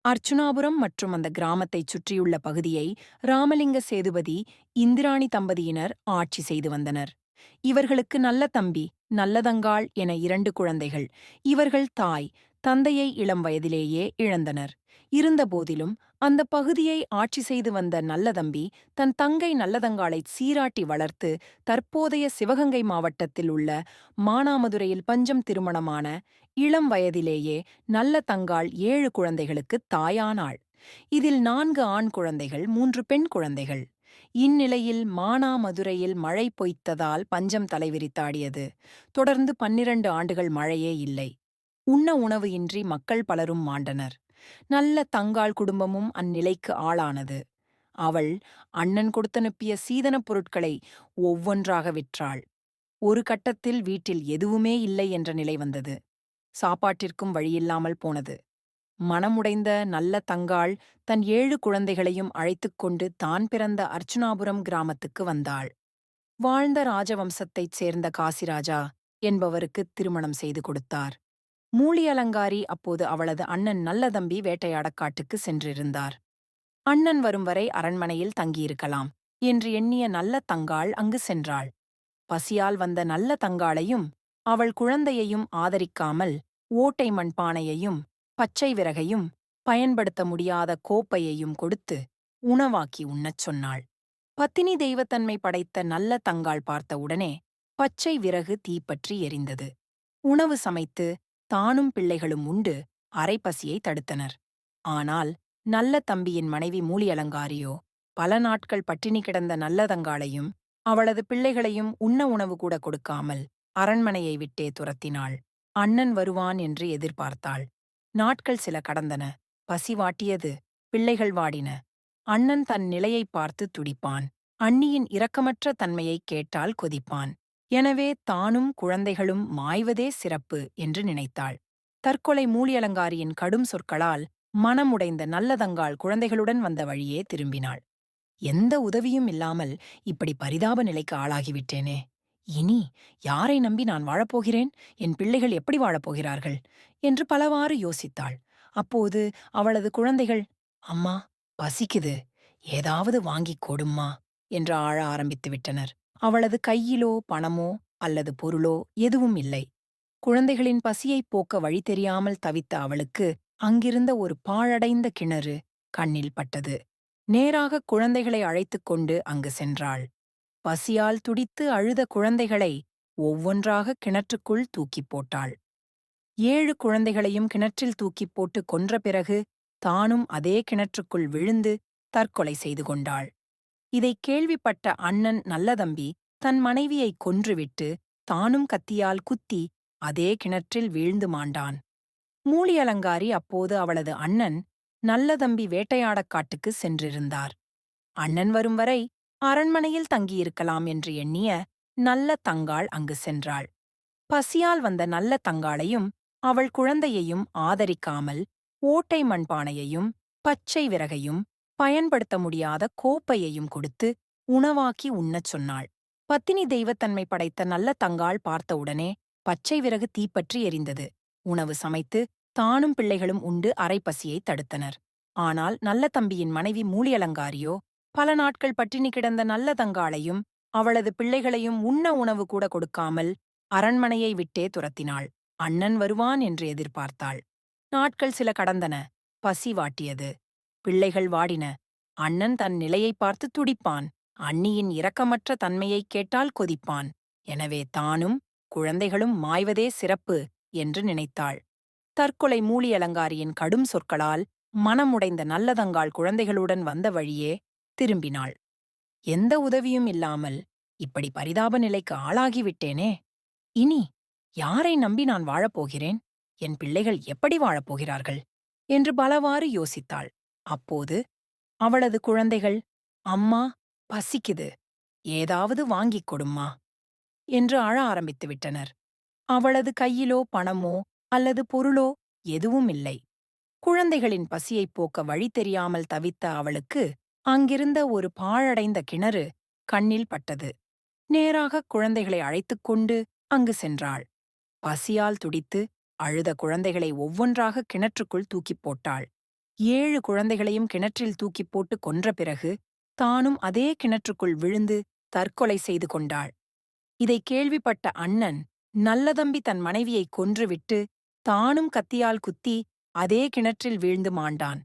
அர்ச்சுனாபுரம் மற்றும் அந்த கிராமத்தைச் சுற்றியுள்ள பகுதியை ராமலிங்க சேதுபதி, இந்திராணி தம்பதியினர் ஆட்சி செய்து வந்தனர். இவர்களுக்கு நல்ல தம்பி, நல்லதங்காள் என 2 குழந்தைகள். இவர்கள் தாய், தந்தையை இளம் வயதிலேயே இழந்தனர். இருந்தபோதிலும் அந்த பகுதியை ஆட்சி செய்து வந்த நல்லதம்பி தன் தங்கை நல்லதங்காளை சீராட்டி வளர்த்து தற்போதைய சிவகங்கை மாவட்டத்தில் உள்ள மானாமதுரையில் பஞ்சம் திருமணமான இளம் வயதிலேயே நல்ல தங்காள் 7 குழந்தைகளுக்கு தாயானாள். இதில் 4 ஆண் குழந்தைகள், 3 பெண் குழந்தைகள். இந்நிலையில் மானாமதுரையில் மழை பொய்த்ததால் பஞ்சம் தலைவிரித்தாடியது. தொடர்ந்து 12 ஆண்டுகள் மழையே இல்லை. உண்ண உணவு இன்றி மக்கள் பலரும் மாண்டனர். நல்ல தங்காள் குடும்பமும் அந்நிலைக்கு ஆளானது. அவள் அண்ணன் கொடுத்தனுப்பிய சீதனப் பொருட்களை ஒவ்வொன்றாக விற்றாள். ஒரு கட்டத்தில் வீட்டில் எதுவுமே இல்லை என்ற நிலை வந்தது. சாப்பாட்டிற்கும் வழியில்லாமல் போனது. மனமுடைந்த நல்ல தங்காள் தன் 7 குழந்தைகளையும் அழைத்துக் கொண்டு தான் பிறந்த அர்ச்சுனாபுரம் கிராமத்துக்கு வந்தாள். வாழ்ந்த ராஜவம்சத்தைச் சேர்ந்த காசிராஜா என்பவருக்கு திருமணம் செய்து கொடுத்தார். மூலி அலங்காரி அப்போது அவளது அண்ணன் நல்லதம்பி வேட்டையாடக் காட்டுக்கு சென்றிருந்தார். அண்ணன் வரும் வரை அரண்மனையில் தங்கியிருக்கலாம் என்று எண்ணிய நல்ல தங்காள் அங்கு சென்றாள். பசியால் வந்த நல்ல தங்காளையும் அவள் குழந்தையையும் ஆதரிக்காமல் ஓட்டை மண்பானையையும் பச்சை விறகையும் பயன்படுத்த முடியாத கோப்பையையும் கொடுத்து உணவாக்கி உண்ணச் சொன்னாள். பத்தினி தெய்வத்தன்மை படைத்த நல்ல தங்காள் பார்த்தவுடனே பச்சை விறகு தீப்பற்றி எரிந்தது. உணவு சமைத்து தானும் பிள்ளைகளும் உண்டு அரைப்பசியை தடுத்தனர். ஆனால் நல்ல தம்பியின் மனைவி மூலியலங்காரியோ பல நாட்கள் பட்டினி கிடந்த நல்லதங்காளையும் அவளது பிள்ளைகளையும் உண்ண உணவு கூட கொடுக்காமல் அரண்மனையை விட்டே துரத்தினாள். அண்ணன் வருவான் என்று எதிர்பார்த்தாள். நாட்கள் சில கடந்தன. பசி வாட்டியது. பிள்ளைகள் வாடின. அண்ணன் தன் நிலையைப் பார்த்து துடிப்பான். அண்ணியின் இரக்கமற்ற தன்மையைக் கேட்டால் கொதிப்பான். எனவே தானும் குழந்தைகளும் மாய்வதே சிறப்பு என்று நினைத்தாள். தற்கொலை மூலியலங்காரியின் கடும் சொற்களால் மனமுடைந்த நல்லதங்காள் குழந்தைகளுடன் வந்த வழியே திரும்பினாள். எந்த உதவியும் இல்லாமல் இப்படி பரிதாப நிலைக்கு ஆளாகிவிட்டேனே. இனி யாரை நம்பி நான் வாழப்போகிறேன்? என் பிள்ளைகள் எப்படி வாழப்போகிறார்கள்? என்று பலவாறு யோசித்தாள். அப்போது அவளது குழந்தைகள், அம்மா, பசிக்குது, ஏதாவது வாங்கிக் கொடும்மா என்று ஆழ ஆரம்பித்து விட்டனர். அவளது கையிலோ பணமோ அல்லது பொருளோ எதுவும் இல்லை. குழந்தைகளின் பசியைப் போக்க வழி தெரியாமல் தவித்த அவளுக்கு அங்கிருந்த ஒரு பாழடைந்த கிணறு கண்ணில் பட்டது. நேராக குழந்தைகளை அழைத்துக் கொண்டு அங்கு சென்றாள். பசியால் துடித்து அழுத குழந்தைகளை ஒவ்வொன்றாக கிணற்றுக்குள் தூக்கிப் போட்டாள். 7 குழந்தைகளையும் கிணற்றில் தூக்கிப் போட்டு கொன்ற பிறகு தானும் அதே கிணற்றுக்குள் விழுந்து தற்கொலை செய்து கொண்டாள். இதைக் கேள்விப்பட்ட அண்ணன் நல்லதம்பி தன் மனைவியைக் கொன்றுவிட்டு தானும் கத்தியால் குத்தி அதே கிணற்றில் வீழ்ந்து மாண்டான். மூலியலங்காரி அப்போது அவளது அண்ணன் நல்லதம்பி வேட்டையாடக் காட்டுக்கு சென்றிருந்தார். அண்ணன் வரும் வரை அரண்மனையில் தங்கியிருக்கலாம் என்று எண்ணிய நல்ல தங்காள் அங்கு சென்றாள். பசியால் வந்த நல்ல தங்காளையும் அவள் குழந்தையையும் ஆதரிக்காமல் ஓட்டை மண்பானையையும் பச்சை விறகையும் பயன்படுத்த முடியாத கோப்பையையும் கொடுத்து உணவாக்கி உண்ணச் சொன்னாள். பத்தினி தெய்வத்தன்மை படைத்த நல்ல தங்காள் பார்த்தவுடனே பச்சை விறகு தீப்பற்றி எரிந்தது. உணவு சமைத்து தானும் பிள்ளைகளும் உண்டு அரைப்பசியை தடுத்தனர். ஆனால் நல்ல தம்பியின் மனைவி மூலியலங்காரியோ பல நாட்கள் பட்டினி கிடந்த நல்ல தங்காளையும் அவளது பிள்ளைகளையும் உண்ண உணவு கூட கொடுக்காமல் அரண்மனையை விட்டே துரத்தினாள். அண்ணன் வருவான் என்று எதிர்பார்த்தாள். நாட்கள் சில கடந்தன. பசி வாட்டியது. பிள்ளைகள் வாடின. அண்ணன் தன் நிலையைப் பார்த்து துடிப்பான். அண்ணியின் இரக்கமற்ற தன்மையைக் கேட்டால் கொதிப்பான். எனவே தானும் குழந்தைகளும் மாய்வதே சிறப்பு என்று நினைத்தாள். தற்கொலை மூலியலங்காரியின் கடும் சொற்களால் மனமுடைந்த நல்லதங்காள் குழந்தைகளுடன் வந்த வழியே திரும்பினாள். எந்த உதவியும் இல்லாமல் இப்படி பரிதாப நிலைக்கு ஆளாகிவிட்டேனே. இனி யாரை நம்பி நான் வாழப்போகிறேன்? என் பிள்ளைகள் எப்படி வாழப்போகிறார்கள்? என்று பலவாறு யோசித்தாள். அப்போது அவளது குழந்தைகள், அம்மா, பசிக்குது, ஏதாவது வாங்கிக் கொடும்மா என்று அழ ஆரம்பித்து விட்டனர். அவளது கையிலோ பணமோ அல்லது பொருளோ எதுவும் இல்லை. குழந்தைகளின் பசியைப் போக்க வழி தெரியாமல் தவித்த அவளுக்கு அங்கிருந்த ஒரு பாழடைந்த கிணறு கண்ணில் பட்டது. நேராக குழந்தைகளை அழைத்துக் கொண்டு அங்கு சென்றாள். பசியால் துடித்து அழுத குழந்தைகளை ஒவ்வொன்றாக கிணற்றுக்குள் தூக்கிப் போட்டாள். 7 குழந்தைகளையும் கிணற்றில் தூக்கிப் போட்டு கொன்ற பிறகு தானும் அதே கிணற்றுக்குள் விழுந்து தற்கொலை செய்து கொண்டாள். இதைக் கேள்விப்பட்ட அண்ணன் நல்லதம்பி தன் மனைவியை கொன்றுவிட்டு தானும் கத்தியால் குத்தி அதே கிணற்றில் வீழ்ந்து மாண்டான்.